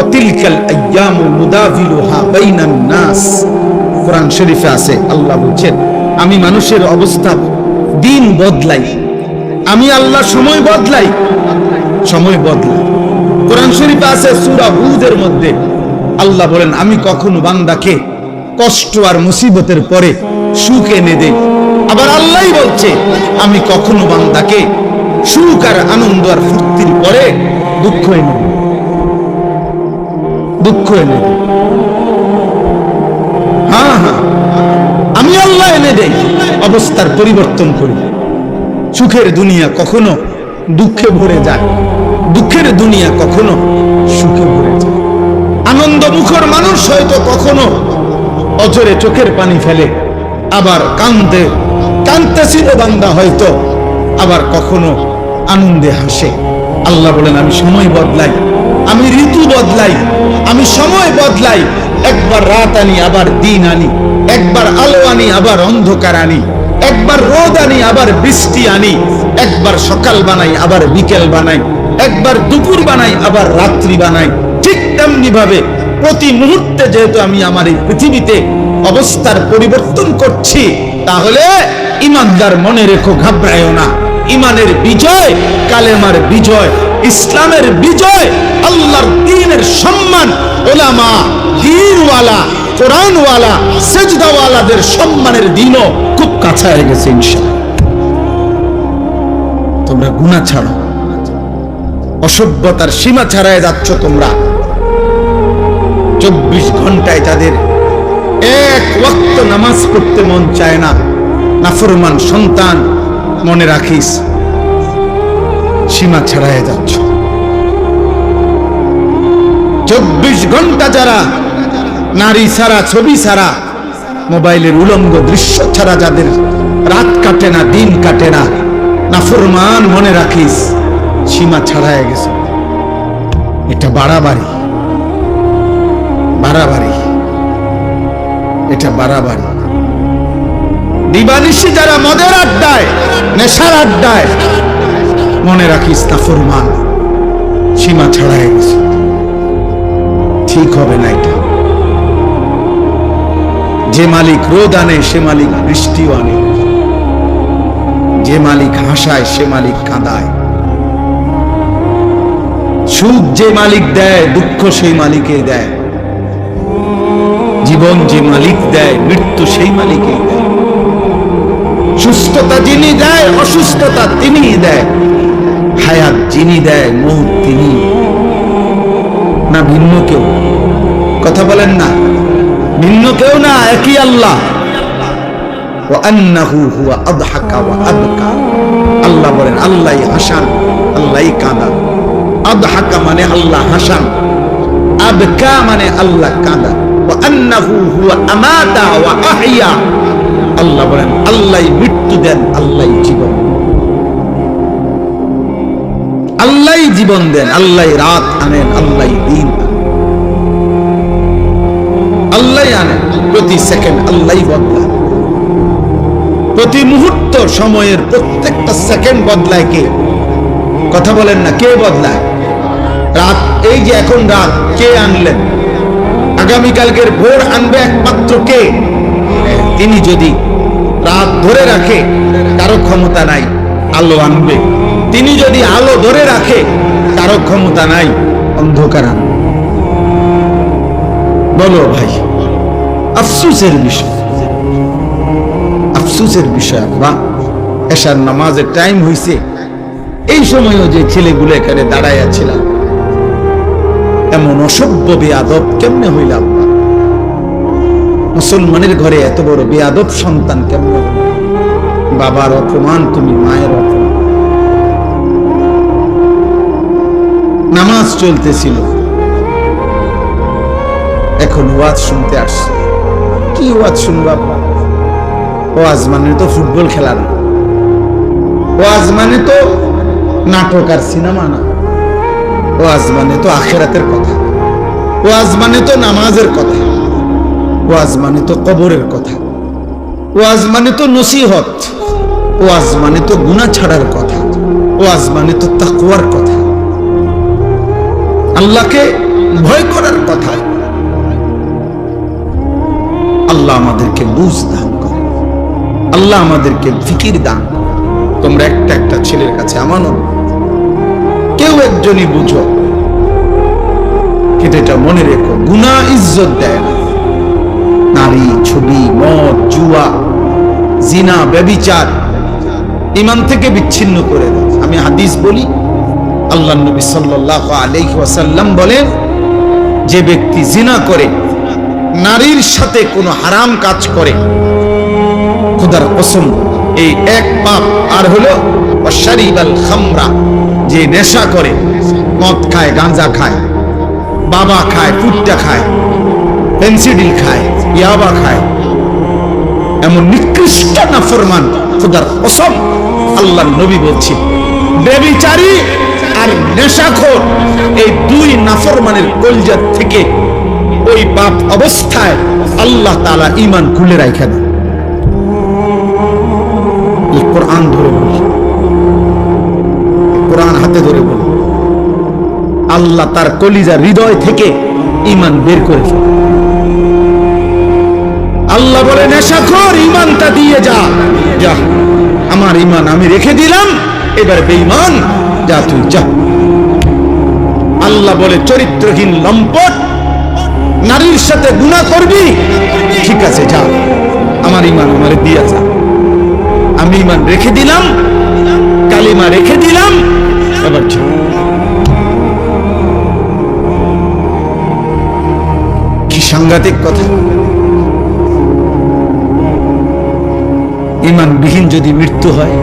অতিলকাল আইয়ামু মুদাভিলুহা বাইনান নাস। কোরআন শরীফে আছে, আল্লাহ বলছেন আমি মানুষের অবস্থা দিন বদলাই, আমি আল্লাহ সময় বদলাই, সময় বদলাই। কোরআন শরীফে আছে সূরা হুদের মধ্যে আল্লাহ বলেন আমি কখনো বান্দাকে কষ্ট আর মুসিবতের পরে সুখ এনে দেই। আবার আল্লাহই বলছে আমি কখনো বান্দাকে সুখ আর আনন্দ আর ফুর্তির পরে দুঃখ এনে দেই, দুঃখ এনে দেই। হ্যাঁ হ্যাঁ, আমি আল্লাহ এনে দেই, অবস্থার পরিবর্তন করি। সুখের দুনিয়া কখনো দুঃখে ভরে যায়, দুঃখের দুনিয়া কখনো সুখে ভরে যায়। আনন্দ মুখর মানুষ হয়তো কখনো অঝরে চোখের পানি ফেলে, আবার কাঁদতেছিল বান্দা হয়তো আবার কখনো আনন্দে হাসে। আল্লাহ বলেন আমি সময় বদলাই, আমি ঋতু বদলাই, আমি সময় বদলাই। একবার রাত আনি আবার দিন আনি, একবার আলো আনি আবার অন্ধকার আনি, একবার রোদ আনি আবার বৃষ্টি আনি, একবার সকাল বানাই আবার বিকেল বানাই, একবার দুপুর বানাই আবার রাত্রি বানাই। ঠিক তেমনি ভাবে প্রতি মুহূর্তে যেহেতু আমি আমার এই পৃথিবীতে অবস্থার পরিবর্তন করছি, তাহলে ইমানদার মনে রেখো, ঘাবড়ায়ও না। ইমানের বিজয়, কালেমার বিজয়, ইসলামের বিজয়, আল্লাহর দ্বীনের সম্মান, উলামা, দ্বীনওয়ালা, কোরআনওয়ালা, সেজদাওয়ালাদের সম্মানের দিনও খুব কাছে হয়ে গেছে ইনশাআল্লাহ। তোমরা গুনাহ ছাড়ো, অসভ্যতার সীমা ছাড়ায় যাচ্ছ তোমরা। 24 ঘন্টায় যাদের এক ওয়াক্ত নামাজ পড়তে মন চায় না, নাফরমান সন্তান, মনে রাখিস সীমা ছাড়ায় যাচ্ছ। 24 ঘন্টা যারা নারী ছাড়া, ছবি ছাড়া, মোবাইলের উলঙ্গ দৃশ্য ছাড়া যাদের রাত কাটে না, দিন কাটে না, নাফরমান, মনে রাখিস সীমা ছাড়ায় গেছে। এটা বাড়াবাড়ি, বাড়াবাড়ি, এটা বাড়াবাড়ি। দিবানিশি যারা মদের আড্ডায়, নেশার আড্ডায়, মনে রাখিস নাফরমান, সীমা ছাড়ায় গেছে। ঠিক হবে না এটা। যে মালিক রোদ আনে সে মালিক বৃষ্টিও আনে, যে মালিক হাসায় সে মালিক কাঁদায়, সুখ যে মালিক দেয় দুঃখ সেই মালিকে দেয়, জীবন যে মালিক দেয় মৃত্যু সেই মালিকে দেয়, সুস্থতা যিনি দেয় অসুস্থতা তিনিই দেয়, হায়াত যিনি দেয় মৌত তিনি, না ভিন্ন কেউ। কথা বলেন না, ভিন্ন কেউ না, একই আল্লাহ। ওয়ান্নাহু হুয়া আদহাকা ওয়া আবকা। আল্লাহ বলেন আল্লাহই হাসান, আল্লাহই কাঁদান। আদহাকা মানে আল্লাহ হাসান, আবকা মানে আল্লাহ কাঁদান। ওয়ান্নাহু হুয়া আমাতা ওয়া আহইয়া। আল্লাহ বলেন আল্লাহই মৃত্যু দেন, আল্লাহই জীবন, আল্লাহই জীবন দেন, আল্লাহই রাত আনেন, আল্লাহই দিন আল্লাহই আনেন। প্রতি সেকেন্ড আল্লাহই বদলায়, প্রতি মুহূর্ত সময়ের প্রত্যেকটা সেকেন্ড বদলায় কে? কথা বলেন না, কে বদলায়? রাত, এই যে এখন রাত, কে আনলেন? আগামীকালকের ভোর আনবে একমাত্র কে? তিনি যদি রাত ধরে রাখে কারো ক্ষমতা নাই, আলো আনবে। তিনি যদি আলো ধরে রাখে কারো ক্ষমতা নাই, অন্ধকার আনবে। বলো ভাই, আফসোসের বিষয়, আফসোসের বিষয়। বা এশার নামাজের টাইম হইছে, এই সময়ও যে ছেলেগুলো এখানে দাঁড়াইয়া ছিলাম, এমন অসভ্য বেয়াদব কেমনে হইলাম? মুসলমানের ঘরে এত বড় বেয়াদব সন্তান কেমনে? বাবার অপমান, তুমি মায়ের অপমান। নামাজ চলতেছিল, এখন ওয়াজ শুনতে আসছে। কি ওয়াজ শুনবা? ওয়াজ মানে তো ফুটবল খেলা না, ওয়াজ মানে তো নাটক আর সিনেমা না, ওয়াজ মানে তো আখিরাতের কথা, ওয়াজ মানে তো নামাজের কথা, ওয়াজ মানে তো কবরের কথা, ওয়াজ মানে তো নসিহত, ওয়াজ মানে তো গুনাহ ছাড়ার কথা, ওয়াজ মানে তো তাকওয়ার কথা। আল্লাহকে ভয় করার কথা। আল্লাহ আমাদেরকে বুঝ দান করে, আল্লাহ আমাদেরকে ফিকির দান। তোমরা একটা একটা ছেলের কাছে আমানত, কেউ একজনই বুঝো, কিন্তু এটা মনে রেখো, গুনাহ ইজ্জত দেয় না। নারী, ছবি, মদ, জুয়া, জিনা, ব্যভিচার ঈমান থেকে বিচ্ছিন্ন করে দেয়। আমি হাদিস বলি, আল্লাহর নবী সাল্লাল্লাহু আলাইহি ওয়াসাল্লাম বলেন, যে ব্যক্তি জিনা করে, নারীর সাথে কোনো হারাম কাজ করে, খোদার কসম এই এক পাপ। আর হলো ওয়াশারিবাল খামরা, যে নেশা করে, মদ খায়, গাঁজা খায়, বাবা খায়, ফুটটা খায়, পেন্সিডিল খায়, ইয়াবা খায়, এমন নিকৃষ্ট নাফরমান, খোদার কসম আল্লাহর নবী বলছেন, ব্যভিচারী আর নেশাখোর, এই দুই নাফরমানের কলজার থেকে ওই পাপ অবস্থায় আল্লাহ তাআলা ঈমান খুলে রাখেন। এই কোরআন ধরে বলি, কোরআন হাতে ধরে বলি, আল্লাহ তার কলিজার হৃদয় থেকে ঈমান বের করে ফেলে। আল্লাহ বলে, নেশাখোর, ঈমানটা দিয়ে যা, যা, আমার ঈমান আমি রেখে দিলাম, এবার বেঈমান যা, তুই যা। আল্লাহ বলে, চরিত্রহীন লম্পট, নারীর সাথে গুনাহ করবি, ঠিক আছে যা, আমার ঈমান আমারে দিয়ে যা, আমি ঈমান রেখে দিলাম, কালিমা রেখে দিলাম, এবার যা। কি সাংঘাতিক কথা! ঈমানবিহীন যদি মৃত্যু হয়,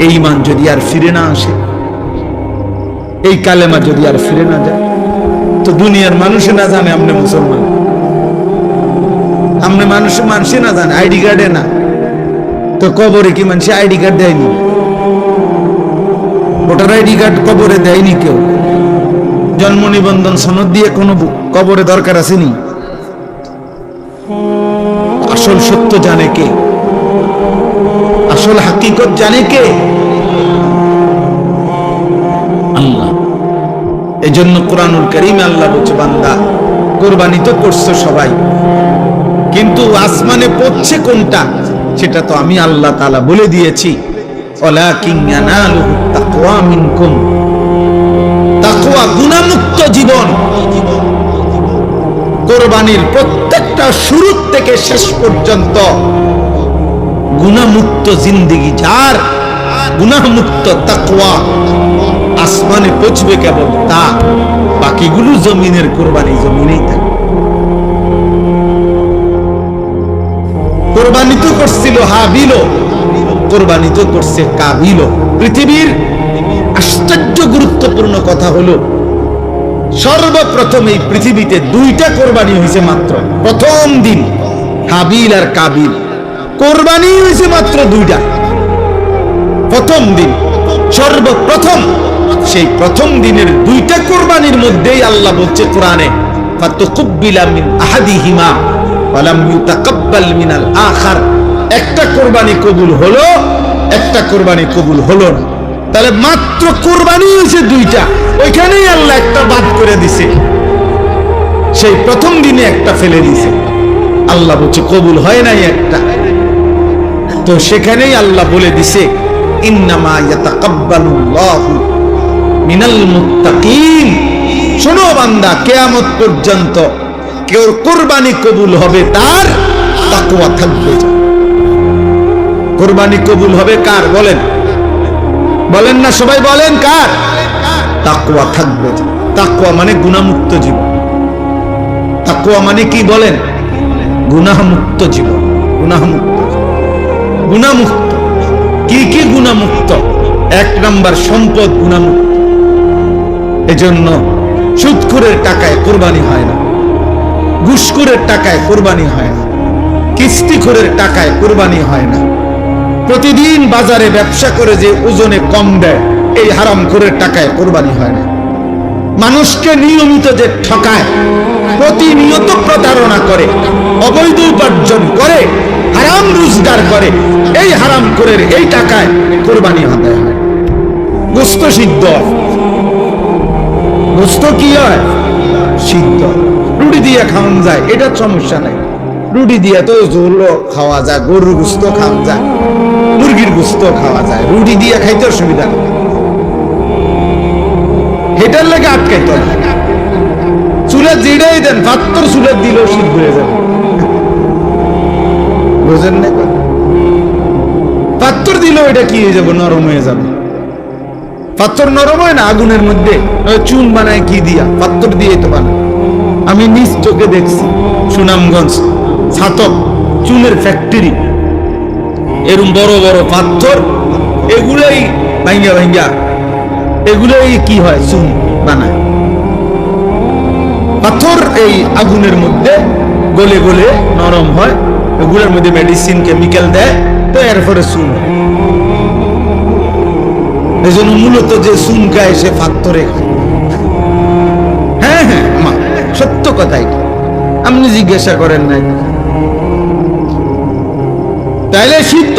এই ঈমান যদি আর ফিরে না আসে, এই কালেমা যদি আর ফিরে না যায়, তো দুনিয়ার মানুষে না জানে আপনি মুসলমান, আপনি মানুষে না জানে, আইডি কার্ডে না, তো কবরে কি মানুষ আইডি কার্ড দেয়নি? ভোটার আইডি কার্ড কবরে দেয়নি কেউ। জন্ম নিবন্ধন সনদ দিয়ে কোনো কবরে দরকার আসেনি। আসল সত্য জানে কে? আসল হাকিকত জানে কে? আল্লাহ। এজন্য কোরআনুল কারীমে আল্লাহ বলছে, বান্দা কুরবানি তো করছো সবাই, কিন্তু আসমানে পৌঁছে কোনটা সেটা তো আমি আল্লাহ তাআলা বলে দিয়েছি। ওয়ালাকিন ইয়ানালুহু তাকওয়া মিনকুম, তাকওয়া গুনাহমুক্ত জীবন। কুরবানির প্রত্যেকটা শুরু থেকে শেষ পর্যন্ত গুনাহমুক্ত জিন্দেগি যার, গুনাহমুক্ত তাকওয়া, আসমানে পৌঁছবে কেবল তা, বাকিগুলো জমিনের কুরবানি জমিনেই থাকে। কুরবানি তো করছিল হাবিল, কুরবানি তো করছে কাবিল। পৃথিবীর আশ্চর্য গুরুত্বপূর্ণ কথা হলো, সর্বপ্রথম এই পৃথিবীতে দুইটা কোরবানি হয়েছে মাত্র। প্রথম দিন হাবিল আর কাবিল, কোরবানি হয়েছে মাত্র দুইটা। প্রথম দিন, সর্বপ্রথম, সেই প্রথম দিনের দুইটা কোরবানির মধ্যেই আল্লাহ বলছে কোরআনে, ফাতুকুব্বিলা মিন আহাদিহিমা ওয়া লাম ইউতাকাব্বাল মিনাল আখার। একটা কোরবানি কবুল হলো, একটা কোরবানি কবুল হলো না। তাহলে মাত্র কোরবানি হয়েছে দুইটা, ওইখানেই আল্লাহ একটা বাদ করে দিছে, সেই প্রথম দিনে একটা ফেলে দিছে। আল্লাহ বলছে কবুল হয় নাই একটা, তো সেখানেই আল্লাহ বলে দিছে, ইন্নামা ইয়াতাকাব্বালুল্লাহু মিনাল মুত্তাকিন। শোনো বান্দা, কিয়ামত পর্যন্ত কেউ কুরবানি কবুল হবে তার, তাকওয়া থাকবে। কুরবানি কবুল হবে কার বলেন? বলেন না সবাই, বলেন কার? তাকওয়া থাকবে। তাকওয়া মানে গুনাহমুক্ত জীবন। তাকওয়া মানে কি বলেন? গুনাহমুক্ত জীবন। গুনাহমুক্ত, গুনাহমুক্ত। কি কি গুনাহমুক্ত? এক নাম্বার, সম্পদ গুনাহমুক্ত। এজন্য সুদখোরের টাকায় কুরবানি হয় না, ঘুষখোরের টাকায় কুরবানি হয় না, কিস্তিখোরের টাকায় কুরবানি হয় না, প্রতিদিন বাজারে ব্যবসা করে যে ওজনে কম দেয় এই হারামখোরের টাকায় কুরবানি হয় না, মানুষকে নিয়মিত যে ঠকায়, প্রতিনিয়ত প্রতারণা করে, অবৈধ উপার্জন করে, হারাম রোজগার করে, এই হারামখোরের এই টাকায় কুরবানি আদায় হয়। গোশত সিদ্ধ, গোস্ত কি হয়? সিদ্ধ। রুটি দিয়ে খাওয়ান যায়, এটার সমস্যা নাই। রুটি দিয়ে তো ঝোলও খাওয়া যায়, গরুর গোস্ত খাওয়া যায়, মুরগির গোস্ত খাওয়া যায়, রুটি দিয়ে খাইতে অসুবিধা নেই। এটার লেগে আটকাইতে হবে। চুলে যেটাই দেন, পাত্তর চুলে দিলেও সিদ্ধ হয়ে যাবে। বুঝেন না? পাত্তর দিলেও এটা কি হয়ে যাবে? নরম হয়ে যাবে। পাত্তর নরম হয় না আগুনের মধ্যে? চুন বানায় কি দিয়া? পাত্তর দিয়ে তো বানায়। আমি নিজ চোখে দেখছি সুনামগঞ্জ ছাতক চুনের ফ্যাক্টরি, এরকম বড় বড় পাথর, এগুলাই ভাঙ্গা ভাঙ্গা এগুলাই কি হয়? চুন বানায়। পাথর এই আগুনের মধ্যে গলে গলে নরম হয়, এগুলোর মধ্যে মেডিসিন কেমিক্যাল দেয়, তো এরপরে চুন। এই জন্য মূলত যে চুন খায় সে পাথরে খায়। হ্যাঁ হ্যাঁ, সত্য কথাই। আপনি জিজ্ঞাসা করেন নাই, তাইলে সিদ্ধ